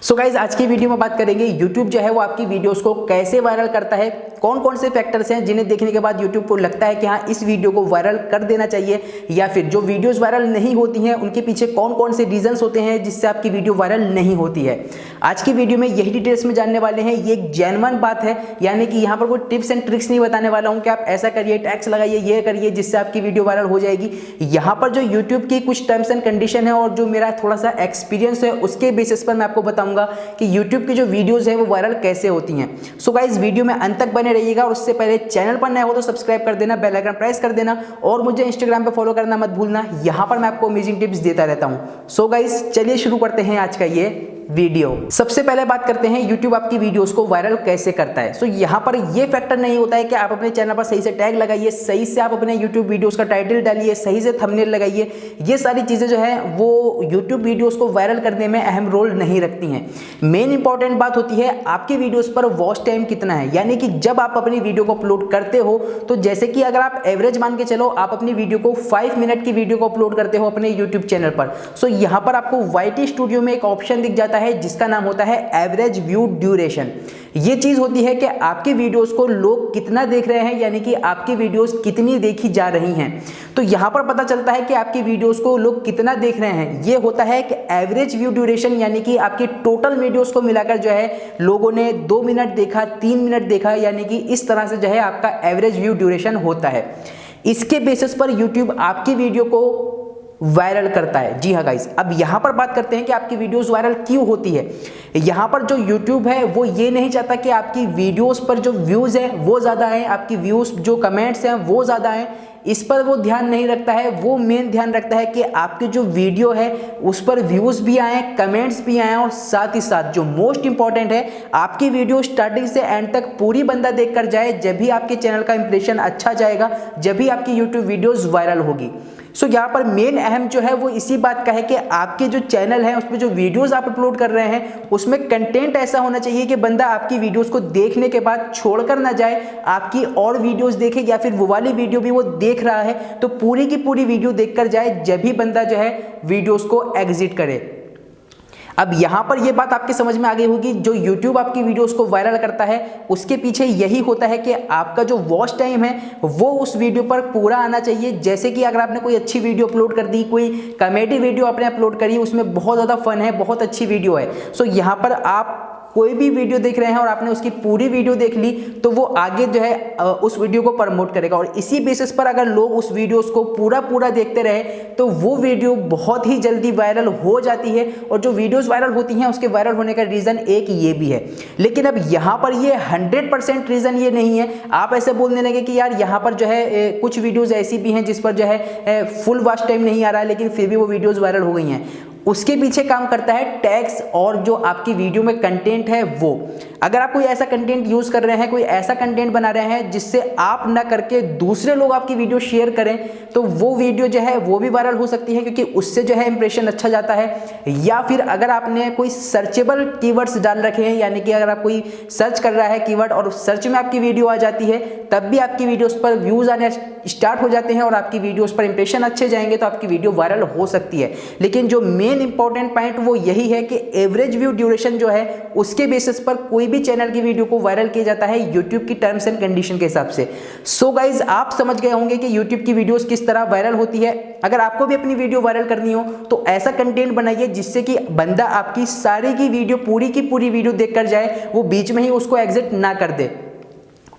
So guys आज की video में बात करेंगे YouTube जो है वो आपकी वीडियोस को कैसे वायरल करता है, कौन कौन से फैक्टर्स हैं जिन्हें देखने के बाद YouTube को लगता है कि हाँ इस वीडियो को वायरल कर देना चाहिए, या फिर जो वीडियोस वायरल नहीं होती हैं उनके पीछे कौन कौन से रीजंस होते हैं जिससे आपकी वीडियो वायरल नहीं होती है। आज की वीडियो में यही डिटेल्स में जानने वाले हैं। ये एक जेन्युइन बात है, यानी कि यहाँ पर कोई टिप्स एंड ट्रिक्स नहीं बताने वाला हूँ कि आप ऐसा करिए, टैक्स लगाइए, ये करिए जिससे आपकी वीडियो वायरल हो जाएगी। यहाँ पर जो यूट्यूब की कुछ टर्म्स एंड कंडीशन है और जो मेरा थोड़ा सा एक्सपीरियंस है उसके बेसिस पर मैं आपको बताऊंगा कि यूट्यूब की जो वीडियोस है वो वायरल कैसे होती हैं। सो गाइस वीडियो में अंत तक बने रहिएगा और उससे पहले चैनल पर नए हो तो सब्सक्राइब कर देना, बेल आइकन प्रेस कर देना और मुझे इंस्टाग्राम पे फॉलो करना मत भूलना। यहाँ पर मैं आपको अमेजिंग टिप्स देता रहता हूँ। सो गाइस चलिए शुरू करते हैं आज का ये वीडियो। सबसे पहले बात करते हैं YouTube आपकी वीडियोस को वायरल कैसे करता है। सो यहाँ पर ये फैक्टर नहीं होता है कि आप अपने चैनल पर सही से टैग लगाइए, सही से आप अपने YouTube वीडियोस का टाइटल डालिए, सही से थंबनेल लगाइए। ये सारी चीज़ें जो है वो YouTube वीडियोस को वायरल करने में अहम रोल नहीं रखती हैं। मेन इंपॉर्टेंट बात होती है आपकी वीडियोस पर वॉच टाइम कितना है, यानी कि जब आप अपनी वीडियो को अपलोड करते हो तो जैसे कि अगर आप एवरेज मान के चलो आप अपनी वीडियो को 5 मिनट की वीडियो को अपलोड करते हो अपने YouTube चैनल पर। सो यहाँ पर आपको YT स्टूडियो में एक ऑप्शन दिख जाता है जिसका नाम होता है एवरेज व्यू ड्यूरेशन। ये चीज होती है कि आपकी वीडियोस को लोग कितना देख रहे हैं, यानी कि आपकी वीडियोस कितनी देखी जा रही हैं। तो यहां पर पता चलता है कि आपकी वीडियोस को लोग कितना देख रहे हैं। ये होता है कि एवरेज व्यू ड्यूरेशन, यानी कि आपकी टोटल वीडियोस को मिलाकर जो है लोगों ने 2 मिनट देखा, 3 मिनट देखा, यानी कि इस तरह से जो है आपका एवरेज व्यू ड्यूरेशन होता है। इसके बेसिस पर यूट्यूब आपकी वीडियो को वायरल करता है। जी हाँ गाइस, अब यहाँ पर बात करते हैं कि आपकी वीडियोस वायरल क्यों होती है। यहाँ पर जो यूट्यूब है वो ये नहीं चाहता कि आपकी वीडियोस पर जो व्यूज़ हैं वो ज़्यादा आए, आपकी व्यूज़ जो कमेंट्स हैं वो ज़्यादा आए, इस पर वो ध्यान नहीं रखता है। वो मेन ध्यान रखता है कि आपकी जो वीडियो है उस पर व्यूज़ भी आए, कमेंट्स भी आए और साथ ही साथ जो मोस्ट इंपॉर्टेंट है आपकी वीडियो स्टार्टिंग से एंड तक पूरी बंदा देख कर जाए। जब भी आपके चैनल का इंप्रेशन अच्छा जाएगा, जब भी आपकी यूट्यूब वीडियोज़ वायरल होगी। सो यहाँ पर मेन अहम जो है वो इसी बात का है कि आपके जो चैनल है उसमें जो वीडियोस आप अपलोड कर रहे हैं उसमें कंटेंट ऐसा होना चाहिए कि बंदा आपकी वीडियोस को देखने के बाद छोड़कर ना जाए, आपकी और वीडियोस देखे, या फिर वो वाली वीडियो भी वो देख रहा है तो पूरी की पूरी वीडियो देखकर जाए, जब भी बंदा जो है वीडियोस को एग्जिट करे। अब यहाँ पर ये बात आपके समझ में आ गई होगी, जो YouTube आपकी वीडियोस को वायरल करता है उसके पीछे यही होता है कि आपका जो वॉच टाइम है वो उस वीडियो पर पूरा आना चाहिए। जैसे कि अगर आपने कोई अच्छी वीडियो अपलोड कर दी, कोई कॉमेडी वीडियो आपने अपलोड करी, उसमें बहुत ज़्यादा फन है, बहुत अच्छी वीडियो है, सो यहाँ पर आप कोई भी वीडियो देख रहे हैं और आपने उसकी पूरी वीडियो देख ली तो वो आगे जो है उस वीडियो को प्रमोट करेगा और इसी बेसिस पर अगर लोग उस वीडियोस को पूरा देखते रहे तो वो वीडियो बहुत ही जल्दी वायरल हो जाती है। और जो वीडियोस वायरल होती हैं उसके वायरल होने का रीज़न एक ये भी है। लेकिन अब यहाँ पर ये 100% रीज़न ये नहीं है। आप ऐसे बोलने लगे कि यार यहाँ पर जो है कुछ वीडियोज़ ऐसी भी हैं जिस पर जो है फुल वॉच टाइम नहीं आ रहा है लेकिन फिर भी वो वीडियोज़ वायरल हो गई हैं। उसके पीछे काम करता है टैग्स और जो आपकी वीडियो में कंटेंट है वो। अगर आप कोई ऐसा कंटेंट यूज कर रहे हैं, कोई ऐसा कंटेंट बना रहे हैं जिससे आप ना करके दूसरे लोग आपकी वीडियो शेयर करें तो वो वीडियो जो है वो भी वायरल हो सकती है, क्योंकि उससे जो है इंप्रेशन अच्छा जाता है। या फिर अगर आपने कोई सर्चेबल कीवर्ड्स डाल रखे हैं, यानी कि अगर आप कोई सर्च कर रहा है कीवर्ड और सर्च में आपकी वीडियो आ जाती है तब भी आपकी वीडियोस पर व्यूज आने स्टार्ट हो जाते हैं और आपकी वीडियोस पर इंप्रेशन अच्छे जाएंगे तो आपकी वीडियो वायरल हो सकती है। लेकिन जो मेन इंपॉर्टेंट पॉइंट वो यही है कि एवरेज व्यू ड्यूरेशन जो है उसके बेसिस पर कोई भी चैनल की वीडियो को वायरल किया जाता है यूट्यूब की टर्म्स एंड कंडीशन के हिसाब से। सो गाइज आप समझ गए होंगे कि यूट्यूब की वीडियोस किस तरह वायरल होती है। अगर आपको भी अपनी वीडियो वायरल करनी हो तो ऐसा कंटेंट बनाइए जिससे कि बंदा आपकी सारी की वीडियो पूरी की पूरी वीडियो देखकर जाए, वो बीच में ही उसको एग्जिट ना कर दे।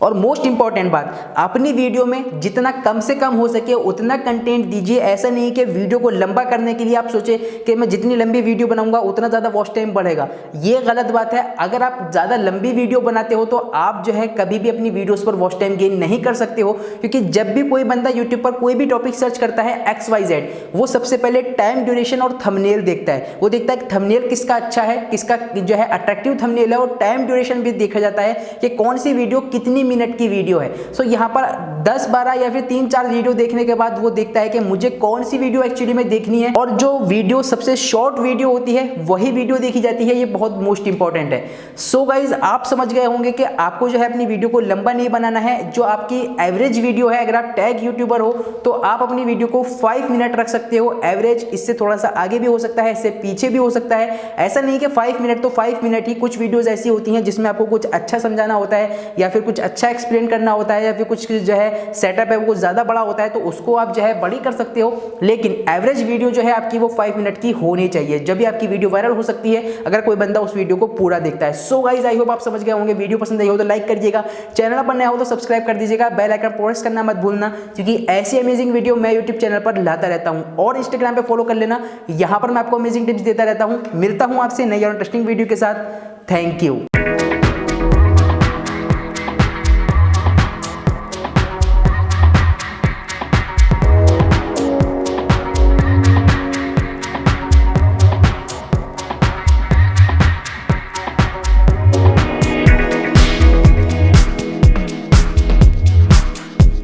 और मोस्ट इंपॉर्टेंट बात, अपनी वीडियो में जितना कम से कम हो सके उतना कंटेंट दीजिए। ऐसा नहीं कि वीडियो को लंबा करने के लिए आप सोचे कि मैं जितनी लंबी वीडियो बनाऊंगा उतना ज़्यादा वॉच टाइम बढ़ेगा। ये गलत बात है। अगर आप ज़्यादा लंबी वीडियो बनाते हो तो आप जो है कभी भी अपनी वीडियोस पर वॉच टाइम गेन नहीं कर सकते हो, क्योंकि जब भी कोई बंदा यूट्यूब पर कोई भी टॉपिक सर्च करता है XYZ, वो सबसे पहले टाइम ड्यूरेशन और थंबनेल देखता है। वो देखता है कि थंबनेल किसका अच्छा है, किसका जो है अट्रैक्टिव थंबनेल है, और टाइम ड्यूरेशन भी देखा जाता है कि कौन सी वीडियो कितनी मिनट की वीडियो है। सो यहाँ पर 10, 12 या फिर 3-4 वीडियो देखने के बाद वो देखता है कि मुझे कौन सी वीडियो एक्चुअली में देखनी है, और जो वीडियो सबसे शॉर्ट वीडियो होती है वही वीडियो देखी जाती है। ये बहुत मोस्ट इंपॉर्टेंट है। सो गाइज आप समझ गए होंगे कि आपको जो है अपनी वीडियो को लंबा नहीं बनाना है। जो आपकी एवरेज वीडियो है, अगर आप टैग यूट्यूबर हो तो आप अपनी वीडियो को 5 मिनट रख सकते हो एवरेज। इससे थोड़ा सा आगे भी हो सकता है, इससे पीछे भी हो सकता है। ऐसा नहीं कि 5 मिनट तो 5 मिनट ही। कुछ वीडियोस ऐसी होती हैं जिसमें आपको कुछ अच्छा समझाना होता है या फिर कुछ अच्छा एक्सप्लेन करना होता है या फिर कुछ जो है सेटअप है वो ज़्यादा बड़ा होता है, तो उसको आप जो है बड़ी कर सकते हो। लेकिन एवरेज वीडियो जो है आपकी वो 5 मिनट की होनी चाहिए, जब भी आपकी वीडियो वायरल हो सकती है अगर कोई बंदा उस वीडियो को पूरा देखता है। सो गाइस आई होप आप समझ गए होंगे। वीडियो पसंद आई हो तो लाइक करिएगा, चैनल पर नया हो तो सब्सक्राइब कर दीजिएगा, बेल आइकन प्रेस करना मत भूलना, क्योंकि ऐसी अमेजिंग वीडियो मैं यूट्यूब चैनल पर लाता रहता हूं। और इंस्टाग्राम पे फॉलो कर लेना, यहां पर मैं आपको अमेजिंग टिप्स देता रहता हूं। मिलता हूं आपसे नई और इंटरेस्टिंग वीडियो के साथ। Thank you.